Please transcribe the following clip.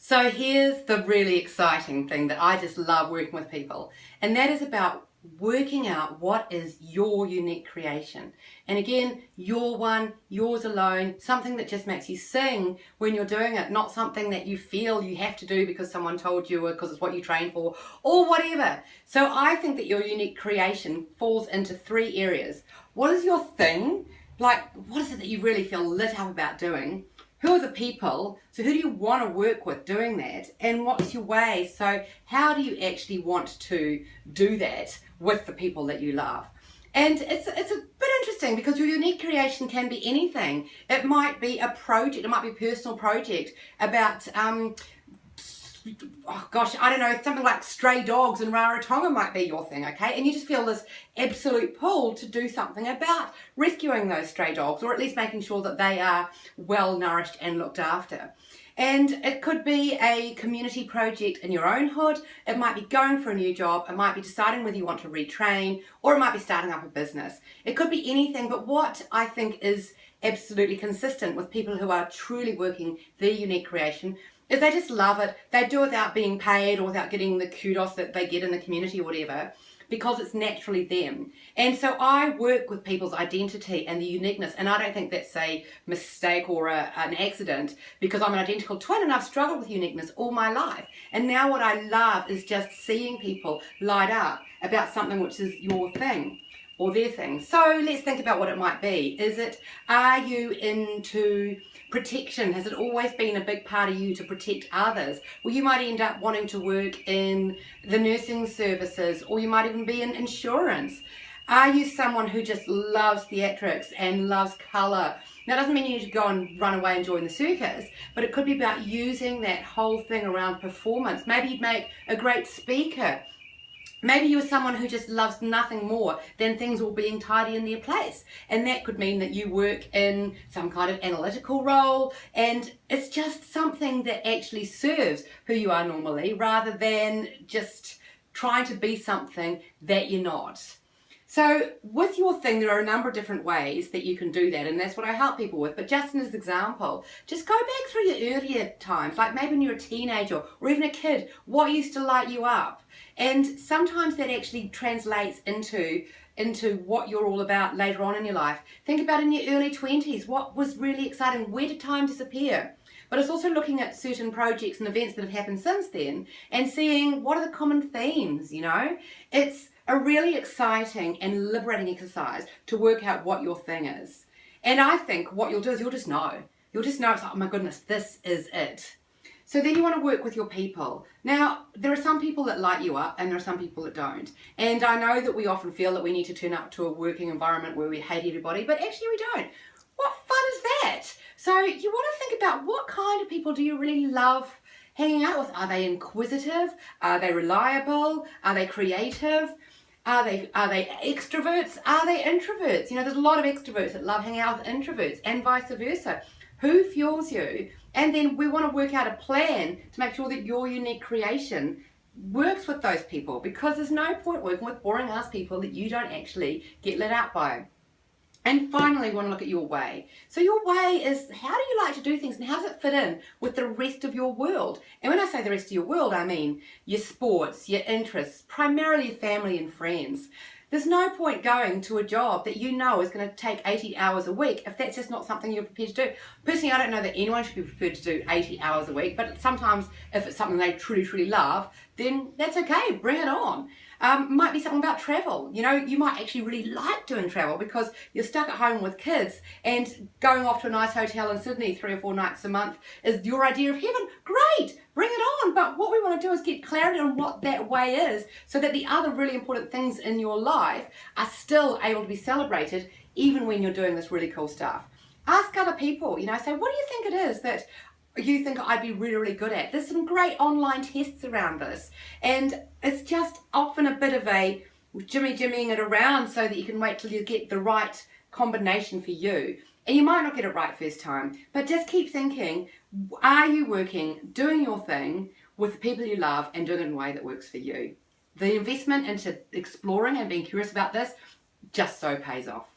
So here's the really exciting thing that I just love working with people, and that is about working out what is your unique creation. And again, your one, yours alone, something that just makes you sing when you're doing it, not something that you feel you have to do because someone told you or because it's what you train for or whatever. So I think that your unique creation falls into three areas. What is your thing? Like, what is it that you really feel lit up about doing? Who are the people? So who do you want to work with doing that? And what's your way? So how do you actually want to do that with the people that you love? And it's a bit interesting because your unique creation can be anything. It might be a project, it might be a personal project about oh gosh, I don't know, something like stray dogs in Rarotonga might be your thing, okay? And you just feel this absolute pull to do something about rescuing those stray dogs, or at least making sure that they are well nourished and looked after. And it could be a community project in your own hood. It might be going for a new job. It might be deciding whether you want to retrain, or it might be starting up a business. It could be anything, but what I think is absolutely consistent with people who are truly working their unique creation is they just love it. They do it without being paid or without getting the kudos that they get in the community or whatever, because it's naturally them. And so I work with people's identity and the uniqueness, and I don't think that's a mistake or an accident, because I'm an identical twin and I've struggled with uniqueness all my life. And now what I love is just seeing people light up about something which is your thing or their thing. So let's think about what it might be. Are you into protection? Has it always been a big part of you to protect others? Well, you might end up wanting to work in the nursing services, or you might even be in insurance. Are you someone who just loves theatrics and loves colour? Now, it doesn't mean you need to go and run away and join the circus, but it could be about using that whole thing around performance. Maybe you'd make a great speaker. Maybe you're someone who just loves nothing more than things all being tidy in their place. And that could mean that you work in some kind of analytical role, and it's just something that actually serves who you are normally, rather than just trying to be something that you're not. So with your thing, there are a number of different ways that you can do that, and that's what I help people with. But just as an example, just go back through your earlier times, like maybe when you were a teenager or even a kid, what used to light you up? And sometimes that actually translates into what you're all about later on in your life. Think about in your early 20s, what was really exciting? Where did time disappear? But it's also looking at certain projects and events that have happened since then and seeing what are the common themes, you know? It's a really exciting and liberating exercise to work out what your thing is. And I think what you'll do is you'll just know. You'll just know, it's like, oh my goodness, this is it. So then you want to work with your people. Now, there are some people that light you up and there are some people that don't. And I know that we often feel that we need to turn up to a working environment where we hate everybody, but actually we don't. What fun is that? So you want to think about what kind of people do you really love hanging out with? Are they inquisitive? Are they reliable? Are they creative? Are they extroverts? Are they introverts? You know, there's a lot of extroverts that love hanging out with introverts, and vice versa. Who fuels you? And then we want to work out a plan to make sure that your unique creation works with those people, because there's no point working with boring ass people that you don't actually get lit up by. And finally, we want to look at your way. So your way is, how do you like to do things and how does it fit in with the rest of your world? And when I say the rest of your world, I mean your sports, your interests, primarily family and friends. There's no point going to a job that you know is going to take 80 hours a week if that's just not something you're prepared to do. Personally, I don't know that anyone should be prepared to do 80 hours a week, but sometimes if it's something they truly, truly love, then that's okay, bring it on. Might be something about travel. You know, you might actually really like doing travel because you're stuck at home with kids, and going off to a nice hotel in Sydney 3 or 4 nights a month is your idea of heaven. Great, bring it on. But what we want to do is get clarity on what that way is, so that the other really important things in your life are still able to be celebrated even when you're doing this really cool stuff. Ask other people, you know, say, what do you think it is that you think I'd be really, really good at? There's some great online tests around this, and it's just often a bit of a jimmying it around so that you can wait till you get the right combination for you. And you might not get it right first time, but just keep thinking, are you working, doing your thing with the people you love and doing it in a way that works for you? The investment into exploring and being curious about this just so pays off.